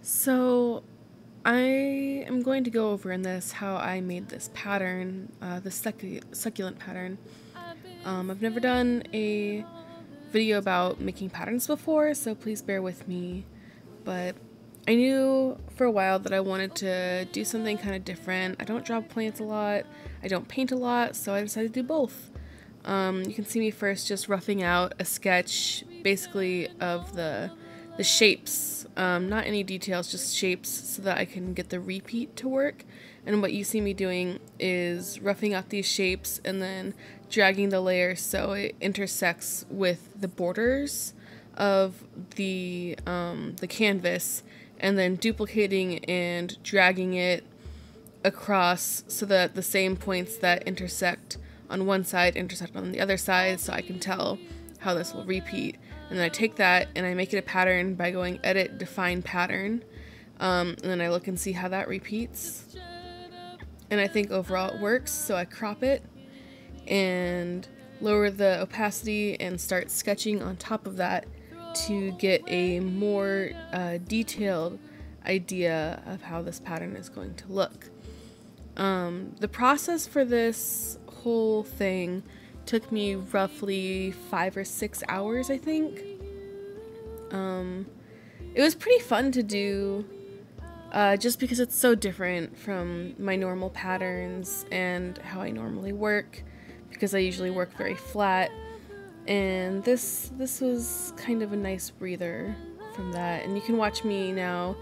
So I am going to go over in this how I made this pattern, the succulent pattern. I've never done a video about making patterns before, so please bear with me. But I knew for a while that I wanted to do something kind of different. I don't draw plants a lot, I don't paint a lot, so I decided to do both. You can see me first just roughing out a sketch basically of the shapes, not any details, just shapes, so that I can get the repeat to work. And what you see me doing is roughing out these shapes and then dragging the layer so it intersects with the borders of the canvas, and then duplicating and dragging it across so that the same points that intersect on one side intersect on the other side, so I can tell how this will repeat. And then I take that and I make it a pattern by going edit, define pattern, and then I look and see how that repeats. And I think overall it works, so I crop it and lower the opacity and start sketching on top of that to get a more detailed idea of how this pattern is going to look. The process for this whole thing took me roughly 5 or 6 hours, I think. It was pretty fun to do, just because it's so different from my normal patterns and how I normally work, because I usually work very flat, and this was kind of a nice breather from that. And you can watch me now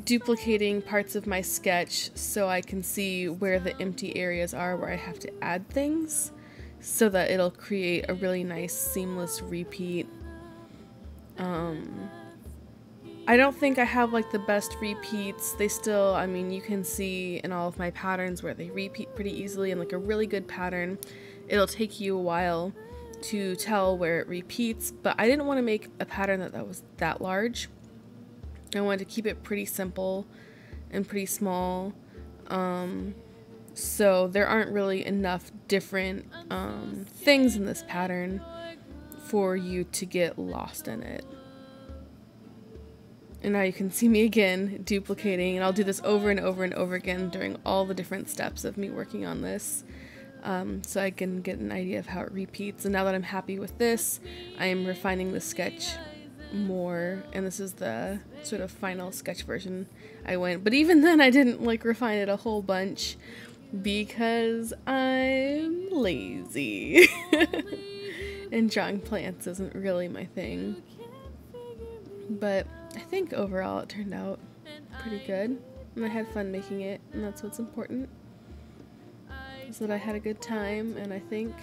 duplicating parts of my sketch so I can see where the empty areas are where I have to add things, so that it'll create a really nice seamless repeat. I don't think I have like the best repeats. They still, I mean, you can see in all of my patterns where they repeat pretty easily, and like a really good pattern, it'll take you a while to tell where it repeats, but I didn't want to make a pattern that was that large. I wanted to keep it pretty simple and pretty small, so there aren't really enough different things in this pattern for you to get lost in it. And now you can see me again duplicating, and I'll do this over and over and over again during all the different steps of me working on this, so I can get an idea of how it repeats. And now that I'm happy with this, I am refining the sketch more, and this is the sort of final sketch version I went. But even then I didn't like refine it a whole bunch because I'm lazy and drawing plants isn't really my thing. But I think overall it turned out pretty good, and I had fun making it, and that's what's important, is that I had a good time. And I think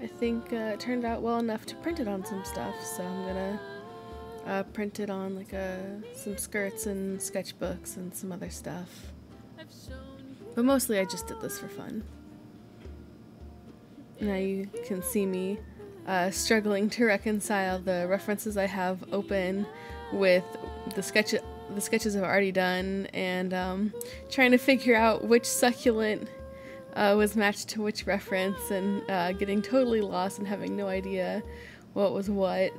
it turned out well enough to print it on some stuff, so I'm gonna print it on like some skirts and sketchbooks and some other stuff. But mostly I just did this for fun. Now you can see me struggling to reconcile the references I have open with the sketches I've already done, and trying to figure out which succulent was matched to which reference, and getting totally lost and having no idea what was what.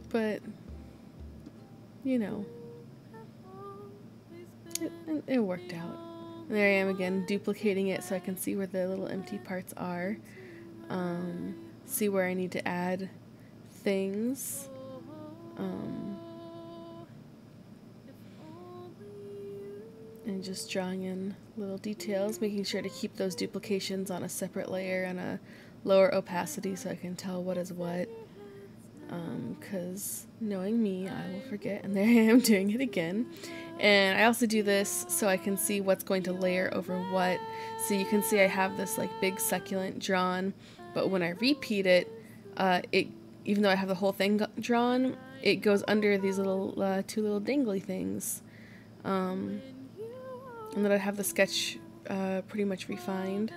But you know, it worked out. And there I am again duplicating it so I can see where the little empty parts are, see where I need to add things, and just drawing in little details, making sure to keep those duplications on a separate layer and a lower opacity so I can tell what is what, because knowing me, I will forget. And there I am doing it again. And I also do this so I can see what's going to layer over what. So you can see I have this like big succulent drawn, but when I repeat it, even though I have the whole thing drawn, it goes under these little two little dangly things. And then I have the sketch pretty much refined.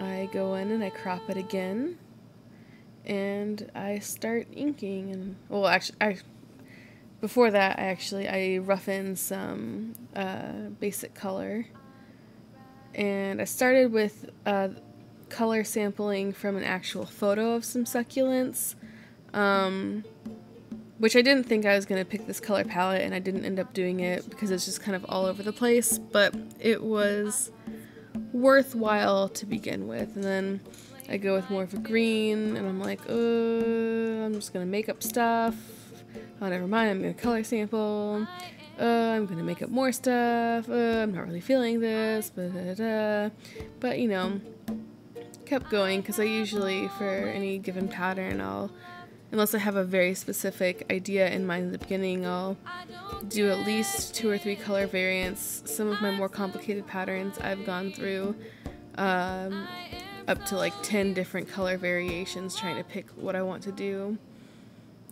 I go in and I crop it again, and I start inking. And well, actually, before that, I rough in some basic color, and I started with color sampling from an actual photo of some succulents, which I didn't think I was going to pick this color palette, and I didn't end up doing it because it's just kind of all over the place, but it was worthwhile to begin with. And then I go with more of a green, and I'm like, I'm just going to make up stuff. Oh, never mind, I'm going to color sample. I'm going to make up more stuff. I'm not really feeling this, but you know, kept going, because I usually, for any given pattern, unless I have a very specific idea in mind in the beginning, I'll do at least 2 or 3 color variants. Some of my more complicated patterns I've gone through up to like 10 different color variations trying to pick what I want to do.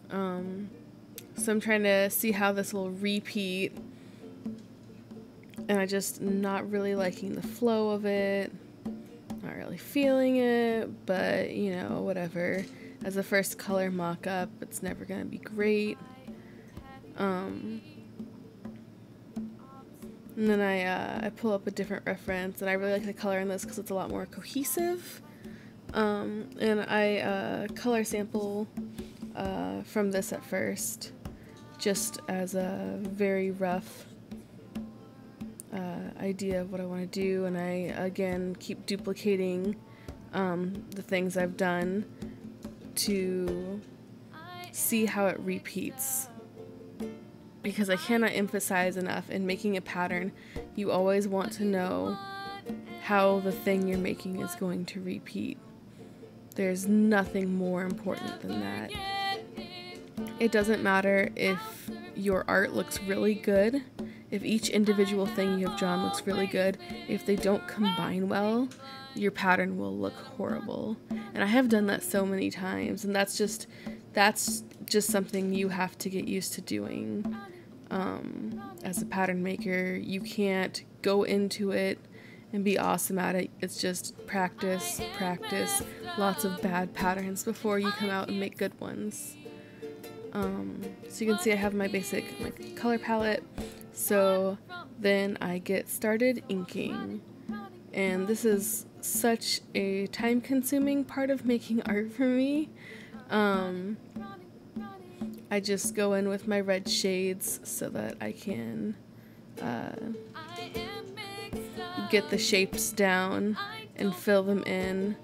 So I'm trying to see how this will repeat, and I'm just not really liking the flow of it, not really feeling it, but you know, whatever. As a first color mock-up, it's never going to be great. And then I pull up a different reference, and I really like the color in this because it's a lot more cohesive. And I color sample from this at first, just as a very rough idea of what I want to do, and I again keep duplicating the things I've done to see how it repeats, because I cannot emphasize enough, in making a pattern you always want to know how the thing you're making is going to repeat. There's nothing more important than that. It doesn't matter if your art looks really good, if each individual thing you have drawn looks really good, if they don't combine well, your pattern will look horrible. And I have done that so many times, and that's just something you have to get used to doing. As a pattern maker, you can't go into it and be awesome at it. It's just practice, lots of bad patterns before you come out and make good ones. So you can see I have my basic color palette. So then I get started inking, and this is such a time-consuming part of making art for me. I just go in with my red shades so that I can get the shapes down and fill them in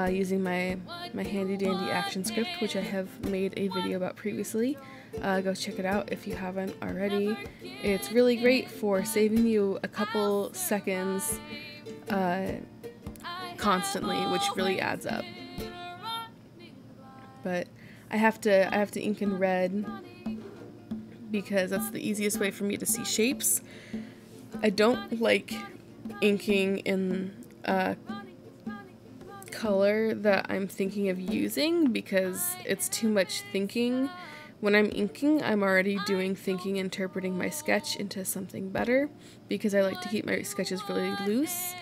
using my handy dandy action script, which I have made a video about previously. Go check it out if you haven't already. It's really great for saving you a couple seconds constantly, which really adds up. But I have to ink in red because that's the easiest way for me to see shapes. I don't like inking in color that I'm thinking of using because it's too much thinking. When I'm inking, I'm already doing thinking, interpreting my sketch into something better, because I like to keep my sketches really loose.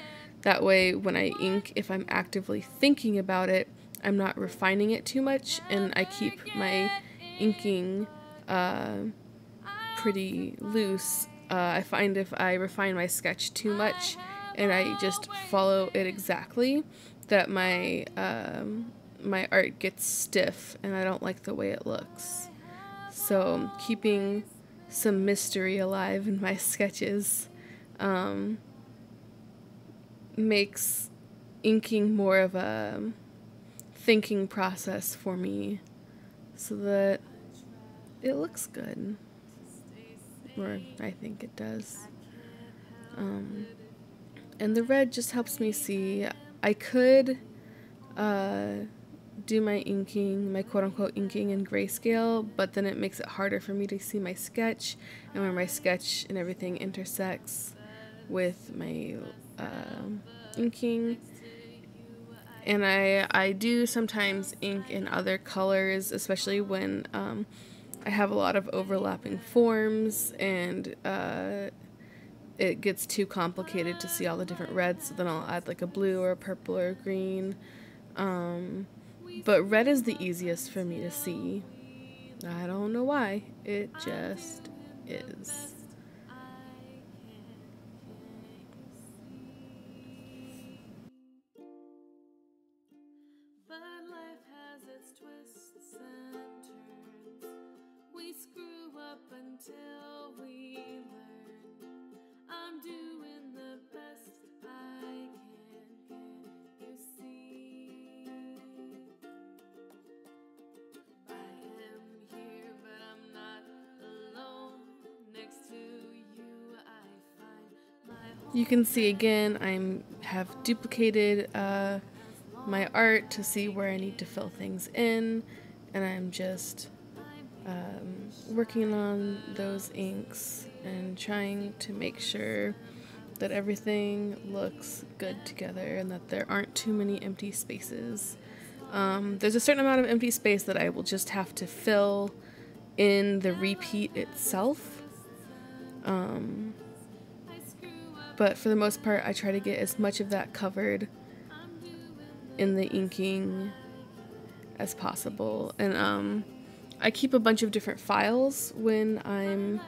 That way, when I ink, if I'm actively thinking about it, I'm not refining it too much, and I keep my inking pretty loose. I find if I refine my sketch too much and I just follow it exactly, that my my art gets stiff and I don't like the way it looks. So keeping some mystery alive in my sketches makes inking more of a thinking process for me, so that it looks good, or I think it does. And the red just helps me see. I could do my inking, my quote-unquote inking in grayscale, but then it makes it harder for me to see my sketch, and where my sketch and everything intersects with my inking. And I do sometimes ink in other colors, especially when I have a lot of overlapping forms and it gets too complicated to see all the different reds, so then I'll add like a blue or a purple or a green. But red is the easiest for me to see. I don't know why. It just is. But life has its twists and turns. We screw up until we learn. I'm doing the best I can, you see. I am here, but I'm not alone. Next to you, I find my home. You can see again, I have duplicated my art to see where I need to fill things in, and I'm just working on those inks and trying to make sure that everything looks good together and that there aren't too many empty spaces. There's a certain amount of empty space that I will just have to fill in the repeat itself. But for the most part, I try to get as much of that covered in the inking as possible. And I keep a bunch of different files when I'm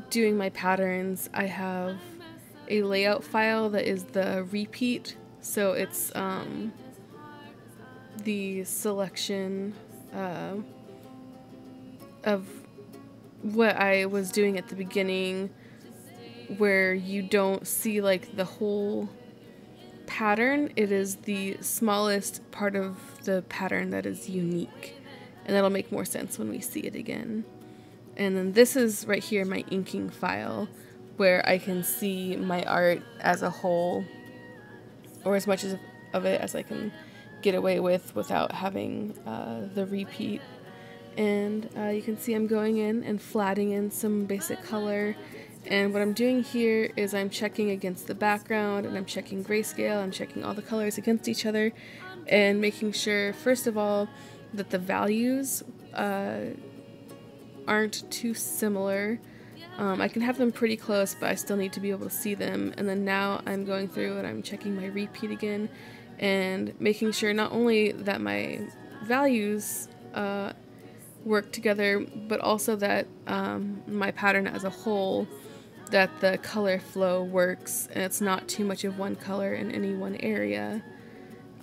doing my patterns. I have a layout file that is the repeat, so it's the selection of what I was doing at the beginning, where you don't see like the whole pattern. It is the smallest part of the pattern that is unique, and that'll make more sense when we see it again. And then this is right here, my inking file, where I can see my art as a whole, or as much of it as I can get away with without having the repeat. And you can see I'm going in and flatting in some basic color. And what I'm doing here is I'm checking against the background, and I'm checking grayscale, I'm checking all the colors against each other, and making sure, first of all, that the values aren't too similar. I can have them pretty close, but I still need to be able to see them. And then now I'm going through and I'm checking my repeat again, and making sure not only that my values work together, but also that my pattern as a whole, that the color flow works and it's not too much of one color in any one area.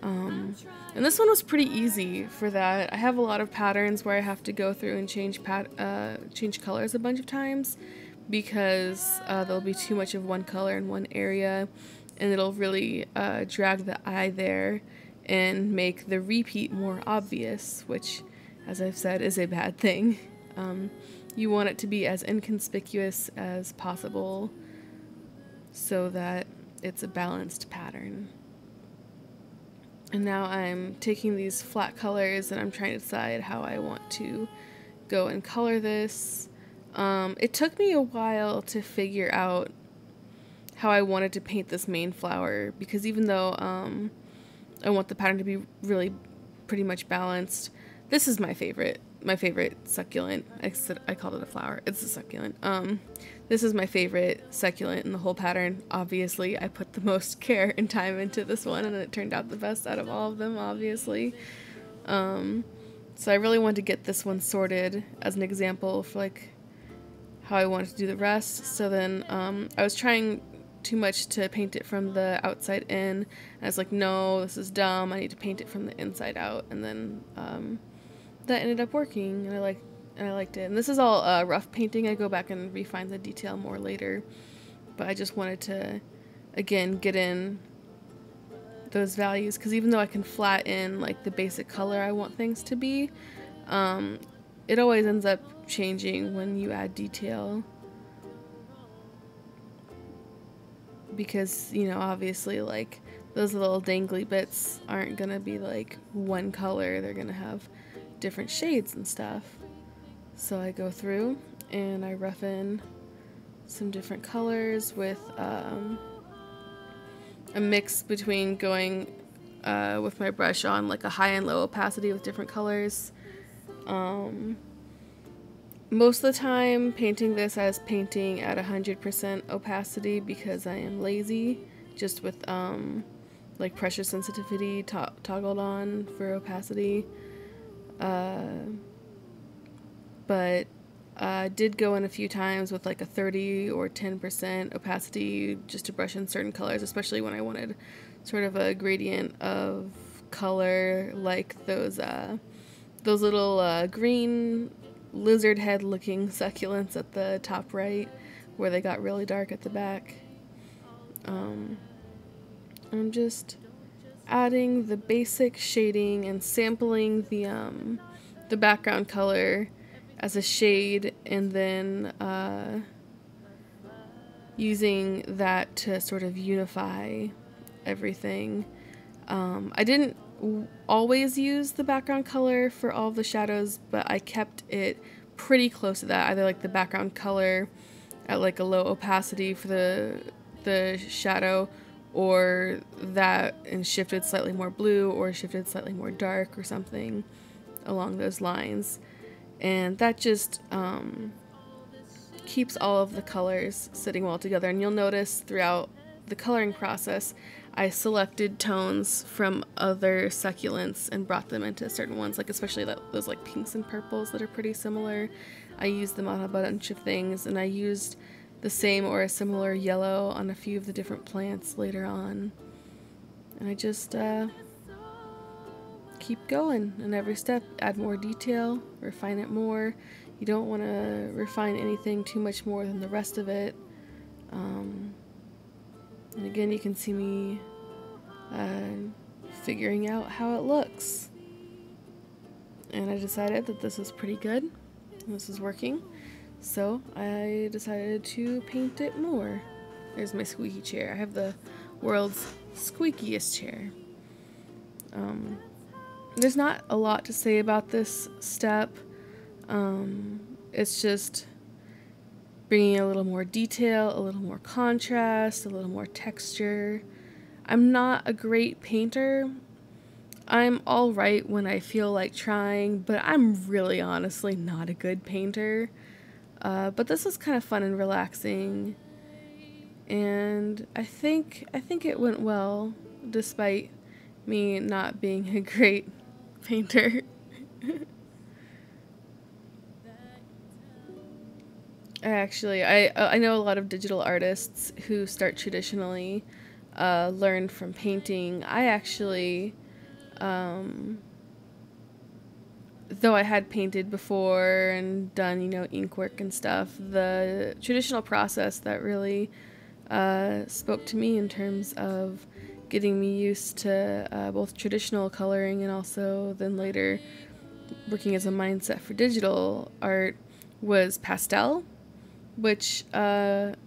And this one was pretty easy for that. I have a lot of patterns where I have to go through and change colors a bunch of times, because there'll be too much of one color in one area, and it'll really drag the eye there and make the repeat more obvious, which, as I've said, is a bad thing. You want it to be as inconspicuous as possible so that it's a balanced pattern. And now I'm taking these flat colors and I'm trying to decide how I want to go and color this. It took me a while to figure out how I wanted to paint this main flower, because even though I want the pattern to be really pretty much balanced, this is my favorite succulent. I called it a flower. It's a succulent. This is my favorite succulent in the whole pattern. Obviously, I put the most care and time into this one, and it turned out the best out of all of them, obviously. So I really wanted to get this one sorted as an example for like how I wanted to do the rest. So then I was trying too much to paint it from the outside in, and I was like, no, this is dumb. I need to paint it from the inside out. And then that ended up working, and I liked it. And this is all rough painting. I go back and refine the detail more later, but I just wanted to, again, get in those values, because even though I can flat in like the basic color I want things to be, it always ends up changing when you add detail, because, you know, obviously, like, those little dangly bits aren't gonna be like one color. They're gonna have different shades and stuff. So I go through and I rough in some different colors with a mix between going with my brush on like a high and low opacity with different colors. Most of the time painting this as painting at 100% opacity, because I am lazy, just with like pressure sensitivity toggled on for opacity. But did go in a few times with like a 30 or 10% opacity just to brush in certain colors, especially when I wanted sort of a gradient of color, like those little green lizard head looking succulents at the top right, where they got really dark at the back. I'm just adding the basic shading and sampling the background color as a shade, and then using that to sort of unify everything. I didn't always use the background color for all of the shadows, but I kept it pretty close to that, either like the background color at like a low opacity for the shadow, or that and shifted slightly more blue, or shifted slightly more dark, or something along those lines. And that just keeps all of the colors sitting well together. And you'll notice throughout the coloring process, I selected tones from other succulents and brought them into certain ones, like especially those like pinks and purples that are pretty similar. I used them on a bunch of things, and I used the same or a similar yellow on a few of the different plants later on. And I just keep going, and every step add more detail, refine it more. You don't want to refine anything too much more than the rest of it. And again, you can see me figuring out how it looks. And I decided that this is pretty good. This is working. So I decided to paint it more. There's my squeaky chair. I have the world's squeakiest chair. There's not a lot to say about this step. It's just bringing a little more detail, a little more contrast, a little more texture. I'm not a great painter. I'm alright when I feel like trying, but I'm really honestly not a good painter. But this was kind of fun and relaxing, and I think it went well, despite me not being a great painter. I know a lot of digital artists who start traditionally learn from painting. I actually, though I had painted before and done, ink work and stuff, the traditional process that really spoke to me in terms of getting me used to both traditional coloring and also then later working as a mindset for digital art was pastel, which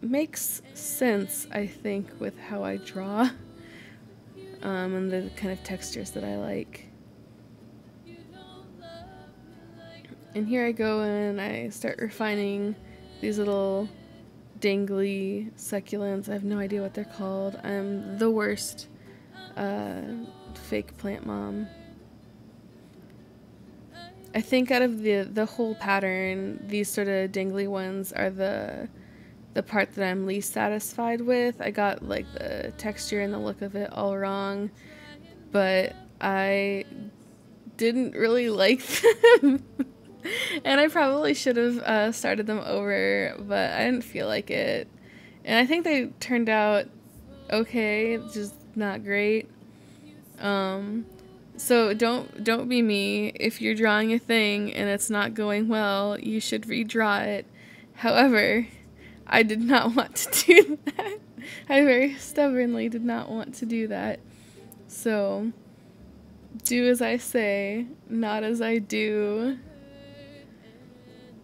makes sense, I think, with how I draw and the kind of textures that I like. And here I go and I start refining these little dangly succulents. I have no idea what they're called. I'm the worst fake plant mom. I think out of the whole pattern, these sort of dangly ones are the part that I'm least satisfied with. I got like the texture and the look of it all wrong, but I didn't really like them. And I probably should have started them over, but I didn't feel like it. And I think they turned out okay, just not great. So don't be me. If you're drawing a thing and it's not going well, you should redraw it. However, I did not want to do that. I very stubbornly did not want to do that. So, do as I say, not as I do.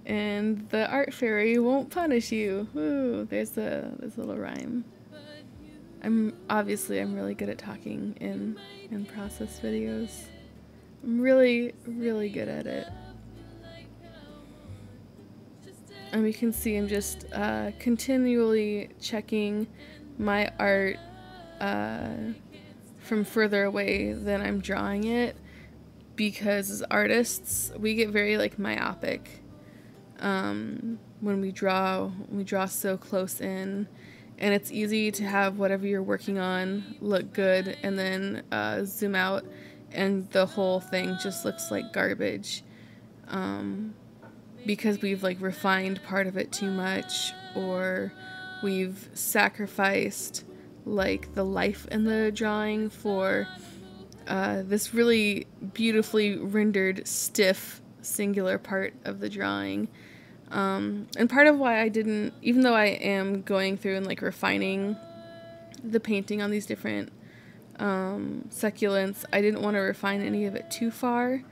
And the art fairy won't punish you. Woo, there's a little rhyme. I'm really good at talking in process videos. I'm really, really good at it. And you can see I'm just continually checking my art from further away than I'm drawing it, because as artists, we get very like myopic when we draw so close in. And it's easy to have whatever you're working on look good and then zoom out and the whole thing just looks like garbage because we've like refined part of it too much, or we've sacrificed like the life in the drawing for this really beautifully rendered stiff singular part of the drawing. And part of why I didn't, even though I am going through and like refining the painting on these different succulents, I didn't want to refine any of it too far.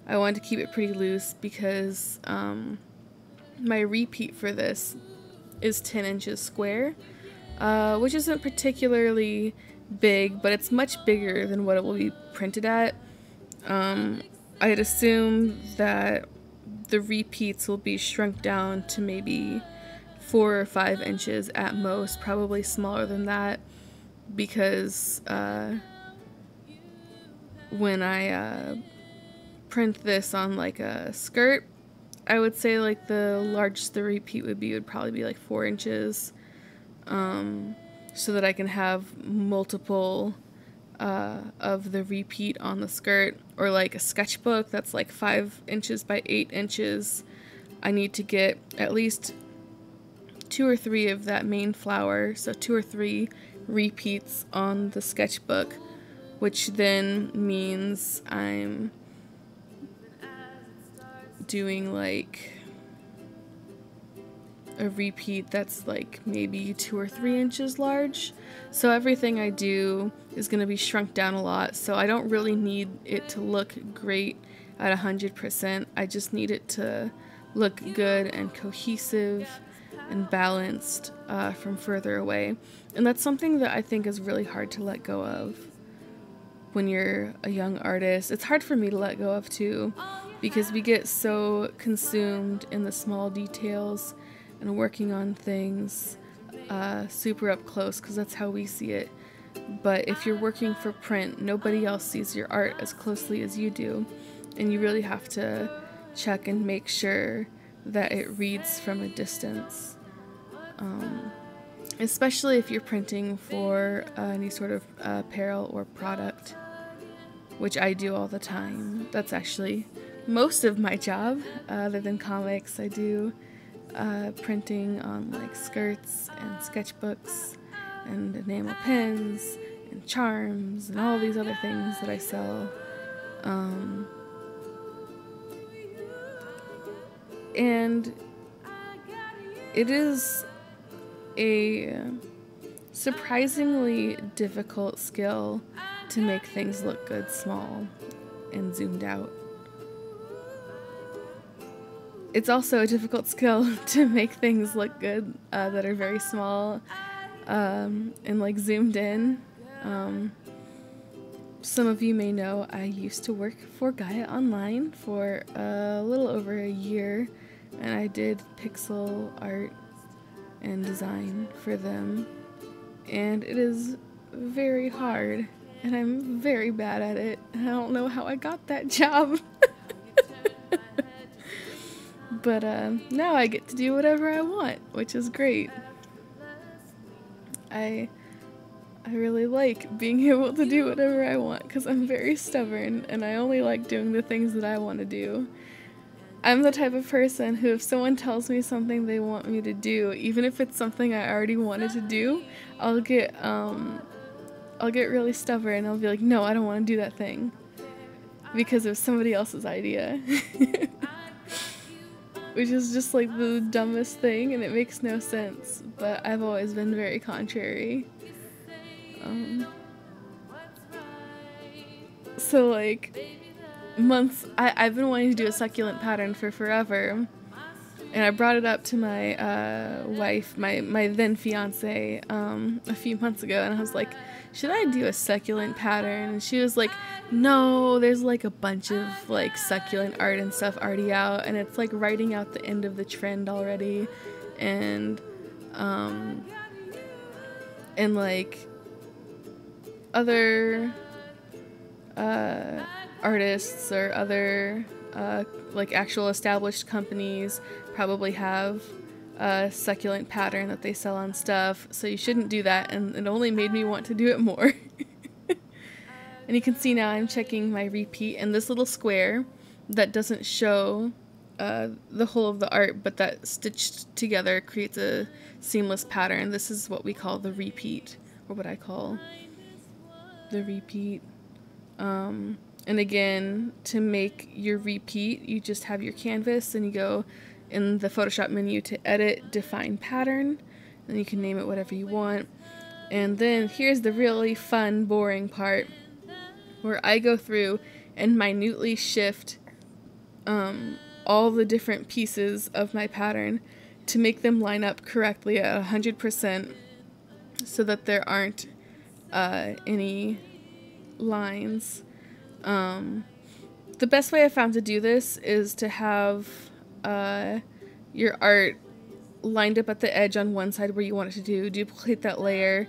I wanted to keep it pretty loose because my repeat for this is 10 inches square, which isn't particularly big, but it's much bigger than what it will be printed at. I'd assume that the repeats will be shrunk down to maybe 4 or 5 inches at most, probably smaller than that, because when I print this on like a skirt, I would say like the largest the repeat would probably be like 4 inches, so that I can have multiple of the repeat on the skirt. Or like a sketchbook that's like 5 inches by 8 inches, I need to get at least 2 or 3 of that main flower, so 2 or 3 repeats on the sketchbook, which then means I'm doing like a repeat that's like maybe 2 or 3 inches large. So everything I do is going to be shrunk down a lot, so I don't really need it to look great at 100%. I just need it to look good and cohesive and balanced from further away. And that's something that I think is really hard to let go of when you're a young artist. It's hard for me to let go of too, because we get so consumed in the small details and working on things super up close, because that's how we see it. But if you're working for print, nobody else sees your art as closely as you do, and you really have to check and make sure that it reads from a distance. Especially if you're printing for any sort of apparel or product, which I do all the time. That's actually most of my job. Other than comics, I do printing on like skirts and sketchbooks and enamel pens and charms and all these other things that I sell. And it is a surprisingly difficult skill to make things look good small and zoomed out. It's also a difficult skill to make things look good that are very small and like zoomed in. Some of you may know I used to work for Gaia Online for a little over a year, and I did pixel art and design for them, and it is very hard, and I'm very bad at it, and I don't know how I got that job. But now I get to do whatever I want, which is great. I really like being able to do whatever I want, because I'm very stubborn and I only like doing the things that I want to do. I'm the type of person who, if someone tells me something they want me to do, even if it's something I already wanted to do, I'll get really stubborn. I'll be like, no, I don't want to do that thing because it was somebody else's idea. Which is just like the dumbest thing, and it makes no sense, but I've always been very contrary. So like months, I've been wanting to do a succulent pattern for forever, and I brought it up to my wife, my then fiance, a few months ago, and I was like, should I do a succulent pattern? And she was like, no, there's like a bunch of like succulent art and stuff already out, and it's like writing out the end of the trend already, and like other artists or other like actual established companies probably have a succulent pattern that they sell on stuff, so you shouldn't do that, and it only made me want to do it more. And you can see now I'm checking my repeat, and this little square that doesn't show the whole of the art, but that stitched together creates a seamless pattern. This is what we call the repeat, or what I call the repeat. And again, to make your repeat, you just have your canvas and you go in the Photoshop menu to edit, define pattern, and you can name it whatever you want. And then here's the really fun, boring part where I go through and minutely shift all the different pieces of my pattern to make them line up correctly at 100% so that there aren't any lines. The best way I found to do this is to have your art lined up at the edge on one side where you want it to do, duplicate that layer,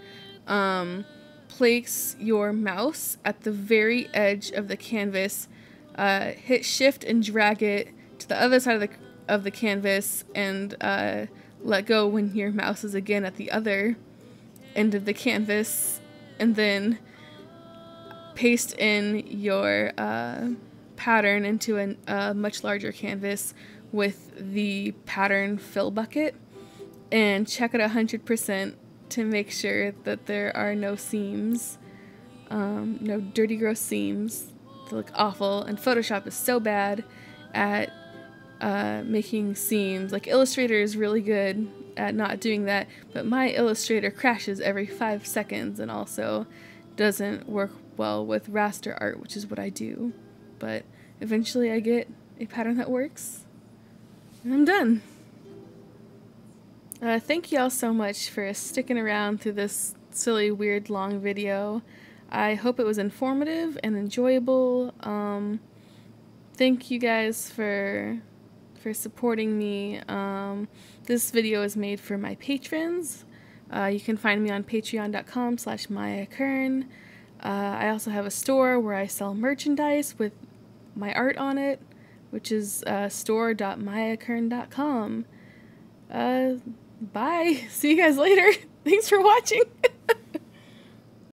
place your mouse at the very edge of the canvas, hit shift and drag it to the other side of the canvas, and let go when your mouse is again at the other end of the canvas, and then paste in your pattern into a much larger canvas with the pattern fill bucket, and check it 100% to make sure that there are no seams, no dirty, gross seams that look awful. And Photoshop is so bad at making seams. Like, Illustrator is really good at not doing that, but my Illustrator crashes every 5 seconds and also doesn't work well with raster art, which is what I do. But eventually I get a pattern that works, and I'm done. Thank you all so much for sticking around through this silly, weird, long video. I hope it was informative and enjoyable. Thank you guys for supporting me. This video is made for my patrons. You can find me on patreon.com/mayaGkern. I also have a store where I sell merchandise with my art on it, which is store.mayaGkern.com. Bye. See you guys later. Thanks for watching.